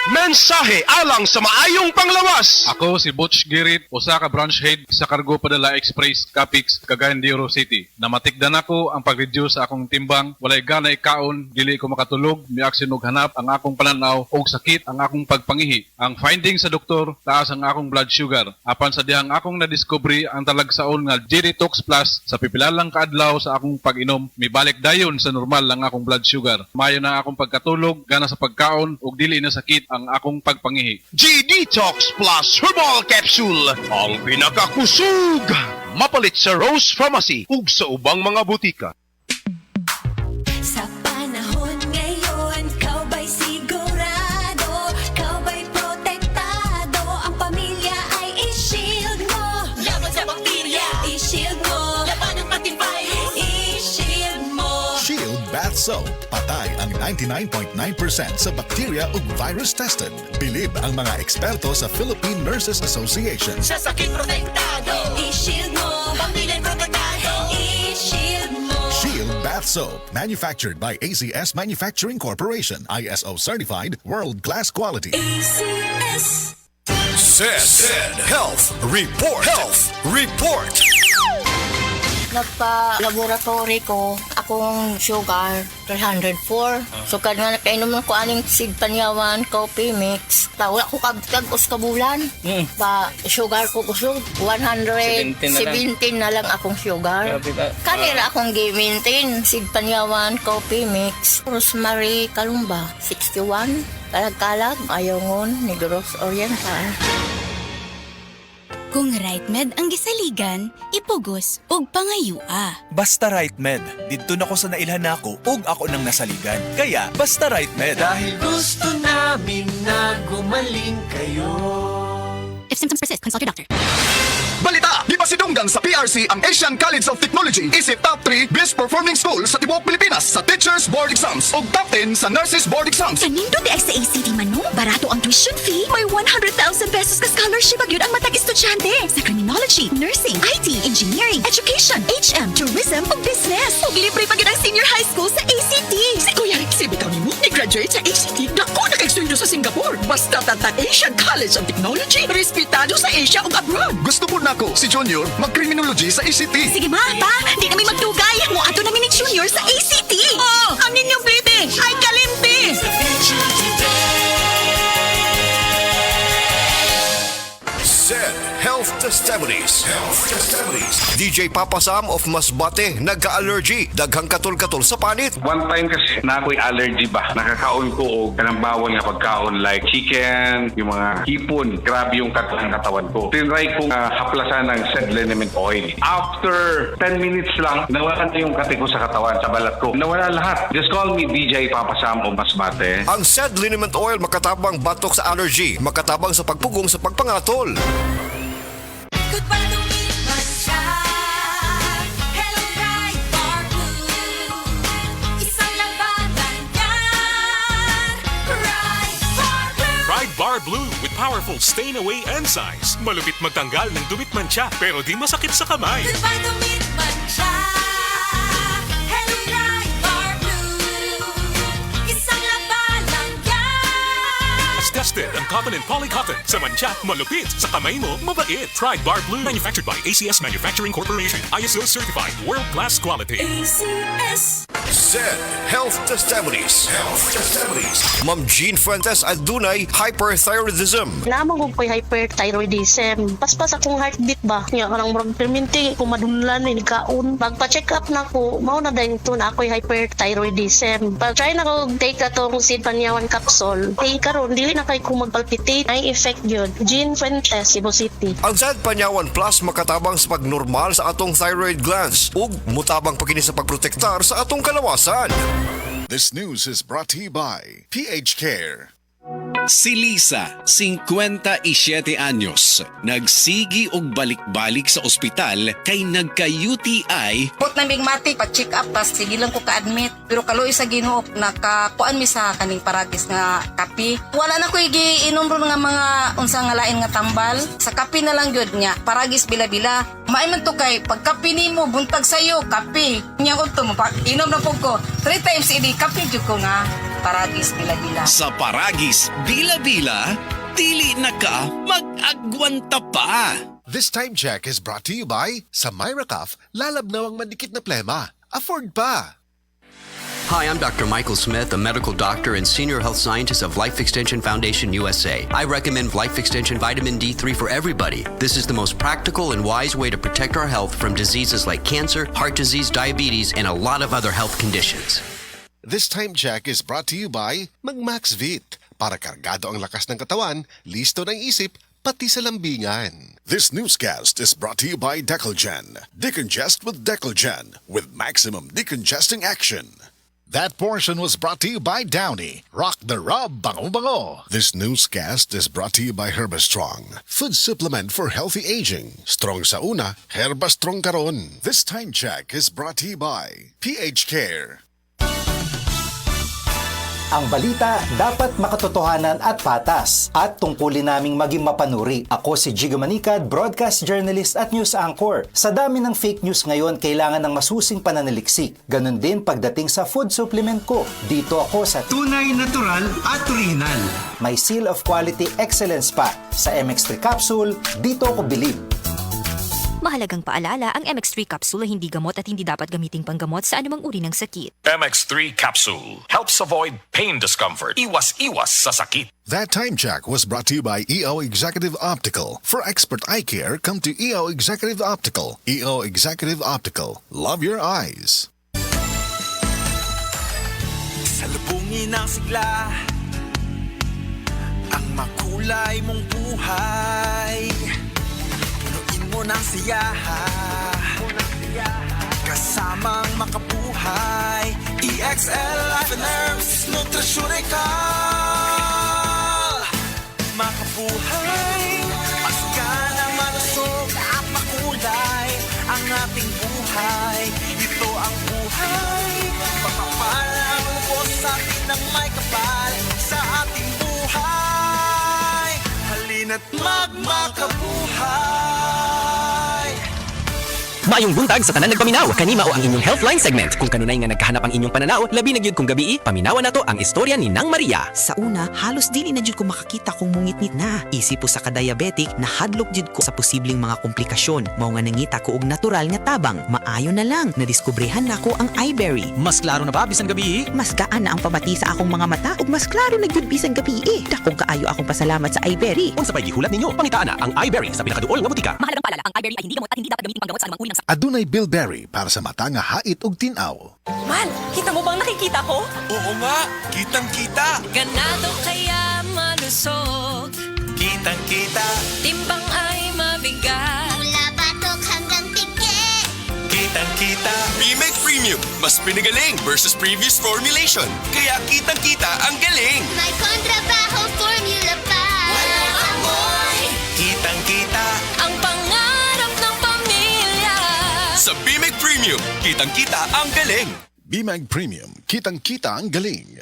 Mensahe alang sa maayong panglawas. Ako si Butch Girit, usa ka branch head sa Cargo Padala Express, Capix, Cagayan de Oro City. Namatikdan ako ang pag-reduce sa akong timbang, walay gana ikaon, dili ko makatulog, miaksin og hanap ang akong pananaw og sakit ang akong pagpangihi. Ang finding sa doktor, taas ang akong blood sugar. Apan sa dihang akong nadiscovery ang talagsaon nga G-Detox Plus sa pipilalang kaadlaw sa akong pag-inom, mibalik dayon sa normal ang akong blood sugar. Mayo na akong pagkatulog, gana sa pagkaon ug dili na sakit ang akong pagpangihi. G-Detox Plus Herbal Capsule, ang pinakakusog. Mapalit sa Rose Pharmacy ug sa ubang mga butika. Sa panahon ngayon, kau ba'y sigurado? Kau ba'y protektado? Ang pamilya ay i-shield mo. Laban sa bakterya, i-shield mo. Laban ng matibay, i-shield mo. Shield Bath Soap. Patay ang 99.9% sa bacteria ug virus tested. Bilib ang mga eksperto sa Philippine Nurses Association. Sa sakit protektado, i-shield mo. Pamilya protektado, i-shield mo. Shield Bath Soap. Manufactured by ACS Manufacturing Corporation. ISO certified, world-class quality. ACS. Said Health Report. Health Report. Nagpa-laboratory ko, akong sugar, 304. So, nga nakainom ko aning seed panyawan, coffee mix. Wala ko kabtag-os kabulan. Ba, sugar ko kusog, 117 na lang akong sugar. Kanira akong gi-maintain, seed panyawan, coffee mix. Rosemary Kalumba, 61. Kalag-kalag, Ayongon, Negros Oriental. Kung RightMed ang gisaligan, ipugos ug pangayua. Basta RightMed. Didto na ko sa nailhan nako ug ako nang nasaligan. Kaya basta RightMed. Dahil gusto namin na gumaling kayo. If symptoms persist, consult your doctor. Balita! Di ba sidunggan sa PRC ang Asian College of Technology isip top 3 best performing school sa tibuok Pilipinas sa Teachers Board Exams ug top 10 sa Nurses Board Exams. Kanindo di ay sa ACT Manong, barato ang tuition fee, may 100,000 pesos ka scholarship agad ang matag estudyante sa criminology, nursing, IT, engineering, education, HM, tourism ug business. Ug libre pa gid ang senior high school sa ACT. Si Kuya Rexy bitaw nimo ni-graduate sa ACT, dako na kay-studio sa Singapore. Basta tatag Asian College of Technology, respetado sa Asia ug abroad. Gusto po nako si Junior mag-criminology sa ACT. Sige ma, pa, di kami magdugay. Mo ato namin ni Junior sa ACT. Oh, ang inyong bleeding ay kalimpi. Said Health Testimonies. Health Testimonies. DJ Papa Sam of Masbate, nagka-allergy. Daghang katol-katol sa panit. One time kasi na ako'y allergy ba, nakakaon ko o kanang bawal nga pagkaon like chicken, yung mga hipon, grabe yung katawan ko. Tinry kong haplasan ng said liniment oil. After 10 minutes lang, nawala na yung kati ko sa katawan, sa balat ko. Nawala lahat. Just call me DJ Papa Sam of Masbate. Ang said liniment oil makatabang batok sa allergy, makatabang sa pagpugong sa pagpangatol. Goodbye to me, Masya. Hello, bright bar blue. Isang labanan yan. Bright bar blue. Pride Bar Blue with powerful stain-away enzymes. Malupit magtanggal ng dumit mancha pero di masakit sa kamay. Goodbye to me, Masya. Hello, bright bar blue. Isang labanan yan. As tested ang cotton and polycotton. Sa mancha, malupit. Sa kamay mo, mabait. Pride Bar Blue. Manufactured by ACS Manufacturing Corporation. ISO certified. World-class quality. ACS. Said Health Testimonies. Health Testimonies. Ma'am Jean Fuentes adunay hyperthyroidism. Naman ko ko'y hyperthyroidism. Paspas akong heartbeat ba? Nga kanang murag perminti, kumadunlan, nikaon. Magpa-check up na ko, mao na dahil ito na ako'y hyperthyroidism. Pag-try na ko take atong seed panyawan capsule. Karon dili na kay ko magpalpitate. Ay effect yun. Jean Fuentes, Cebu City. Ang Said Panyawan Plus makatabang sa pagnormal sa atong thyroid glands ug mutabang pagkini sa pagprotektar sa atong kalawasan. This news is brought to you by PH Care. Si Lisa, 57 anyos, nagsigi og balik-balik sa ospital kay nagka-UTI. Put na bigmatik, pa-check up, tas sige lang ko ka-admit. Pero kaloy sa Ginoo, nakakuan mi sa kaning paragis nga kapi. Wala na ko igiinom ron nga mga unsa nga lain nga tambal. Sa kapi na lang gyud niya, paragis bila-bila. Maay man to kay pagkapi nimo buntag sayo, kapi. Nya ko to, inom na po ko. 3 times ini kapi jud ko nga. Paragis Bila-Bila. Sa Paragis Bila-Bila, dili na ka mag-agwanta pa. This time check is brought to you by sa Myra Cuff, lalabnaw ang manikit na plema. Afford pa! Hi, I'm Dr. Michael Smith, a medical doctor and senior health scientist of Life Extension Foundation USA. I recommend Life Extension Vitamin D3 for everybody. This is the most practical and wise way to protect our health from diseases like cancer, heart disease, diabetes, and a lot of other health conditions. This time check is brought to you by Mag-Maxvit. Para kargado ang lakas ng katawan, listo ng isip, pati sa lambingan. This newscast is brought to you by Decolgen. Decongest with Decolgen with maximum decongesting action. That portion was brought to you by Downy. Rock the rub, bango-bango. This newscast is brought to you by Herbastrong. Food supplement for healthy aging. Strong sa una, Herbastrong karon. This time check is brought to you by PH Care. Ang balita dapat makatotohanan at patas at tungkulin naming maging mapanuri. Ako si Jigo Manicad, broadcast journalist at news anchor. Sa dami ng fake news ngayon, kailangan ng masusing pananaliksik. Ganon din pagdating sa food supplement ko. Dito ako sa tunay, natural at original. May seal of quality excellence pa. Sa MX3 capsule, dito ako bilib. Mahalagang paalala, ang MX3 capsule ay hindi gamot at hindi dapat gamiting panggamot sa anumang uri ng sakit. MX3 Capsule helps avoid pain discomfort. Iwas-iwas sa sakit. That time check was brought to you by EO Executive Optical. For expert eye care, come to EO Executive Optical. EO Executive Optical. Love your eyes. Salubungin ang sigla, ang makulay mong buhay. Punuin mo ng siyaha, kasamang makabuhay. EXL Life and Herbs Nutritional. Makabuhay, masigana, malusog at makulay ang ating buhay. Ito ang buhay, pagpapalang lubos sa atin ng may kapal sa ating buhay. Halina't magmakabuhay. Maayong buntag sa tanan nagpaminaw. Kanima o ang inyong Healthline segment. Kung kanunay nga nagkahanap ang inyong pananaw, labi na gyud kung gabi, paminawan nato ang istorya ni Nang Maria. Sa una, halos dili na jud ko makakita kung mungit-ngit na. Isip po sa ka-diabetic, nahadlok jud ko sa posibleng mga komplikasyon. Mao nga nangita ko og natural nga tabang. Maayo na lang, nadiskubrehan nako ang iBerry. Mas klaro na ba bisan gabi? Mas gaan na ang pabati sa akong mga mata ug mas klaro na jud bisan gabi. Dakong kaayo akong pasalamat sa iBerry. Unsa pay gihulat ninyo? Pangitaan na ang iBerry sa pinakaduol nga butika. Mahalagang paalala, ang iBerry ay hindi gamot at hindi dapat gamitin panggamot sa anumang uri ng sakit. Adunay bilberry para sa mata nga hait og tinaw. Man, kita mo bang nakikita ko? Oo nga, kitang-kita. Ganado kaya malusog, Kitang-kita. timbang ay mabigat. Mula batok hanggang pigit. Kitang-kita. B-Meg Premium, mas pinagaling versus previous formulation. Kaya kitang-kita ang galing. May kontrabaho formula pa. Walang amoy, Kitang-kita. ang pangarap ng pamilya. Sa B-Meg Premium, kitang-kita ang galing. B-Mag Premium, kitang-kita ang galing.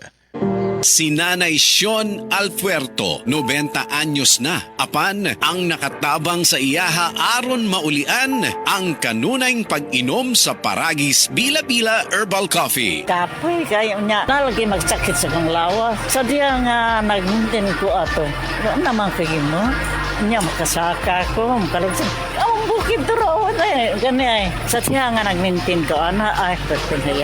Si Nanay Sean Alfuerto, 90 anyos na. Apan, ang nakatabang sa iyaha aron maulian ang kanunayng pag-inom sa Paragis Bila-Bila Herbal Coffee. Kapoy kayo niya. Nalagi magsakit sa kong lawas. Sadya nga nagmintin ko ato. Ano naman kayo mo? Niya makasaka ko. Makalagsan. Ang bukid doon eh. Gani ay. Sadya nga nagmintin ko. Ana ay. Pwede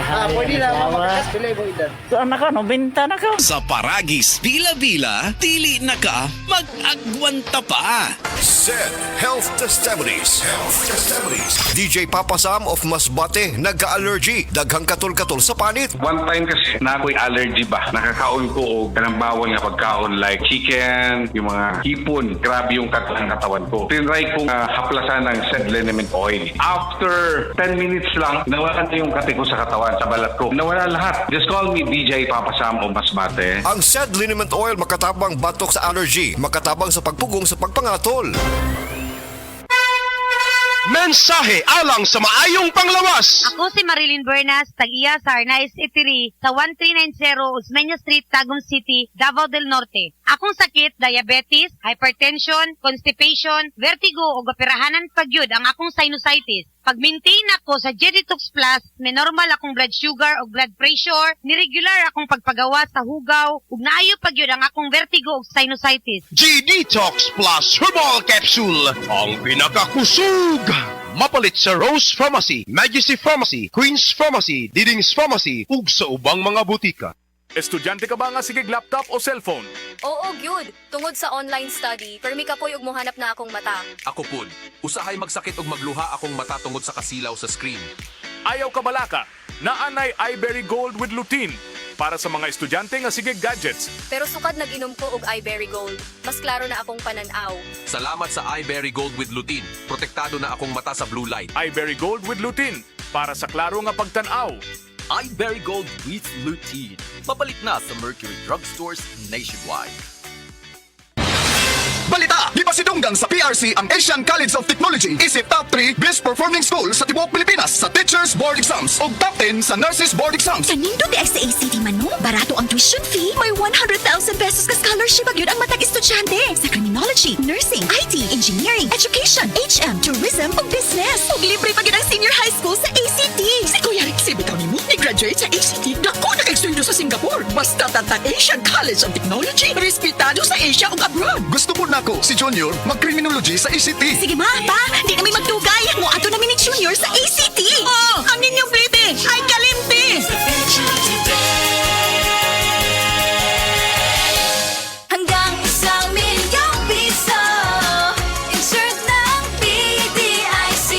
na makakas. Pilay mo idan. So anak ko, binta na ko. Sa Paragis Bila-Bila, dili na ka mag-agwanta pa. Said Health Testimonies. Health Testimonies. DJ Papa Sam of Masbate, nagka-allergy. Daghang katol-katol sa panit. One time kasi na ako'y allergy ba? Nakakaon ko o kanang bawal nga pagkaon like chicken, yung mga hipon. Grabe yung katawan ko. Tinry kong haplasan ng said liniment oil. After 10 minutes lang, nawala na yung kati ko sa katawan, sa balat ko. Nawala lahat. Just call me DJ Papa Sam o Masbate. Ang said liniment oil makatabang batok sa allergy, makatabang sa pagpugong sa pagpangatol. Mensahe alang sa maayong panglawas. Ako si Marilyn Bernas, tag-iya sa Arnaiz Eatery sa 1390 Osmeña Street, Tagum City, Davao del Norte. Akong sakit, diabetes, hypertension, constipation, vertigo o gapirahanan pagyud ang akong sinusitis. Pag-maintain ako sa G-Detox Plus, may normal akong blood sugar o blood pressure, ni-regular akong pagpagawa sa hugaw, ug naayo pag yun ang akong vertigo o sinusitis. G-Detox Plus Herbal Capsule, ang pinakakusog! Mapalit sa Rose Pharmacy, Majesty Pharmacy, Queen's Pharmacy, Diding's Pharmacy, ug sa ubang mga butika. Estudyante ka ba nga sigig laptop o cellphone? Oo, gyud. Tungod sa online study, permi ka po'y ug mohanap na akong mata. Ako pud, usahay magsakit og magluha akong mata tungod sa kasilaw sa screen. Ayaw ka balaka, naanay iBerry Gold with lutein para sa mga estudyante nga sigig gadgets. Pero sukad nag-inom ko og iBerry Gold. Mas klaro na akong pananaw. Salamat sa iBerry Gold with lutein. Protektado na akong mata sa blue light. iBerry Gold with lutein para sa klaro nga pagtanaw. iBerry Gold with lutein. Mapalit na sa Mercury Drugstores nationwide. Balita! Gipasidunggan sa PRC ang Asian College of Technology. Isip top 3 best performing school sa tibuok Pilipinas sa Teachers Board Exams ug top 10 sa Nurses Board Exams. Kanindo di sa ACT man no? Barato ang tuition fee. May 100,000 pesos ka scholarship agyud ang matag estudyante sa criminology, nursing, IT, engineering, education, HM, tourism ug business. Ug libre pa gyud ang senior high school sa ACT. Si Kuya Rixie bitaw nimo ni-graduate sa ACT. Dako na kay sa Singapore. Basta tatang Asian College of Technology. Respetado sa Asia ug abroad. Gusto po nako si Junior mag-criminology sa ACT. Sige ma, pa, di kami magdugay. Mo ato namin ni Junior sa ACT. Oh, ang inyong plite ay kalimti. Hanggang 1,000,000 piso, insured ng PDIC.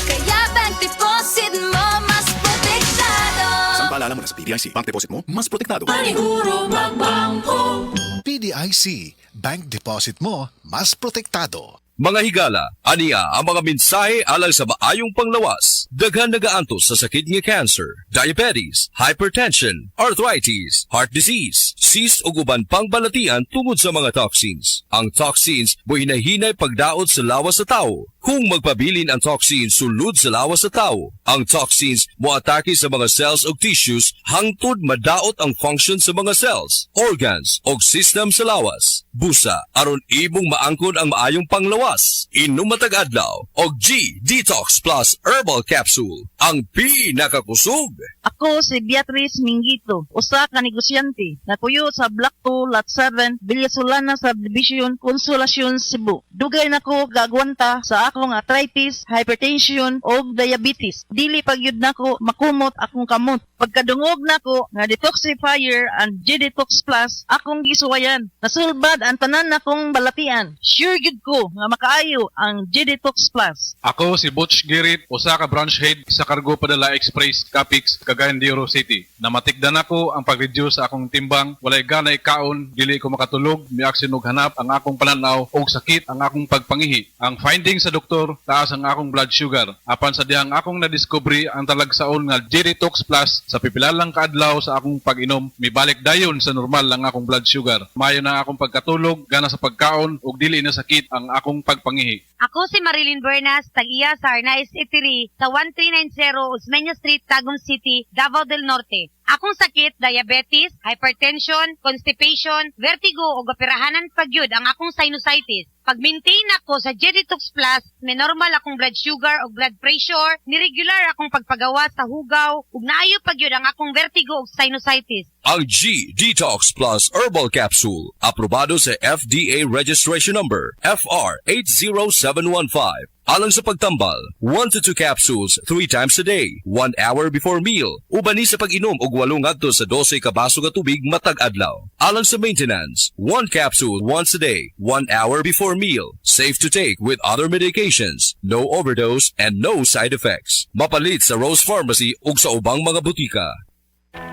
Kaya bank deposit mo mas protektado. Sampaalala mo na sa PDIC, bank deposit mo mas protektado. Paniguro magbangko. PDIC, bank deposit mo, mas protektado. Mga higala, aniya ang mga mensahe alang sa maayong panglawas. Daghan nagaantos sa sakit nga cancer, diabetes, hypertension, arthritis, heart disease, cyst ug uban pang balatian tungod sa mga toxins. Ang toxins mo'y hinahinay pagdaot sa lawas sa tao. Kung magpabilin ang toxins sulod sa lawas sa tao, ang toxins moatake sa mga cells ug tissues hangtod madaot ang function sa mga cells, organs ug system sa lawas. Busa aron ibong maangkon ang maayong panglawas. Inom matag adlaw og G-Detox Plus Herbal Capsule, ang pinakakusog. Ako si Beatrice Mingito, usa ka negosyante, natuyo sa Block 2, Lot 7, Villasolana Subdivision, Consolacion, Cebu. Dugay nako gagwanta sa akong arthritis, hypertension o diabetes. Dili pagyud nako makumot akong kamot. Pagkadungog nako nga detoxifier and G-Detox Plus, akong gisuwayan. Nasulbad ang tanan nakong balatian. Sure gyud ko nga makaayo ang G-Detox Plus. Ako si Butch Girit, usa ka branch head sa Cargo Padala Express, Capix, Cagayan de Oro City. Namatikdan ako ang pag-reduce sa akong timbang, walay ganay kaon, dili ko makatulog, miaksin og hanap ang akong pananaw og sakit ang akong pagpangihi. Ang finding sa doktor, taas ang akong blood sugar. Apan sa diyang akong nadiscovery ang talagsaon nga G-Detox Plus sa pipilalang kaadlaw sa akong pag-inom, mibalik dayon sa normal ang akong blood sugar. Mayo na akong pagkatulog, gana sa pagkaon ug dili na sakit ang akong pagpangihi. Ako si Marilyn Bernas, tag-iya sa Arnaiz Eatery sa 1390 Osmeña Street, Tagum City, Davao del Norte. Akong sakit, diabetes, hypertension, constipation, vertigo o operahanan pagyud ang akong sinusitis. Pag-maintain ako sa G-Detox Plus, may normal akong blood sugar o blood pressure, ni-regular akong pagpagawa sa hugaw, ug naayo pagyud ang akong vertigo o sinusitis. Ang G-Detox Plus Herbal Capsule, aprobado sa FDA Registration Number FR80715. Alang sa pagtambal, 1 to 2 capsules 3 times a day, 1 hour before meal. Ubani sa pag-inom og 8 ngadto sa 12 ka baso ka tubig matag adlaw. Alang sa maintenance, 1 capsule once a day, 1 hour before meal. Safe to take with other medications, no overdose and no side effects. Mapalit sa Rose Pharmacy ug sa ubang mga butika.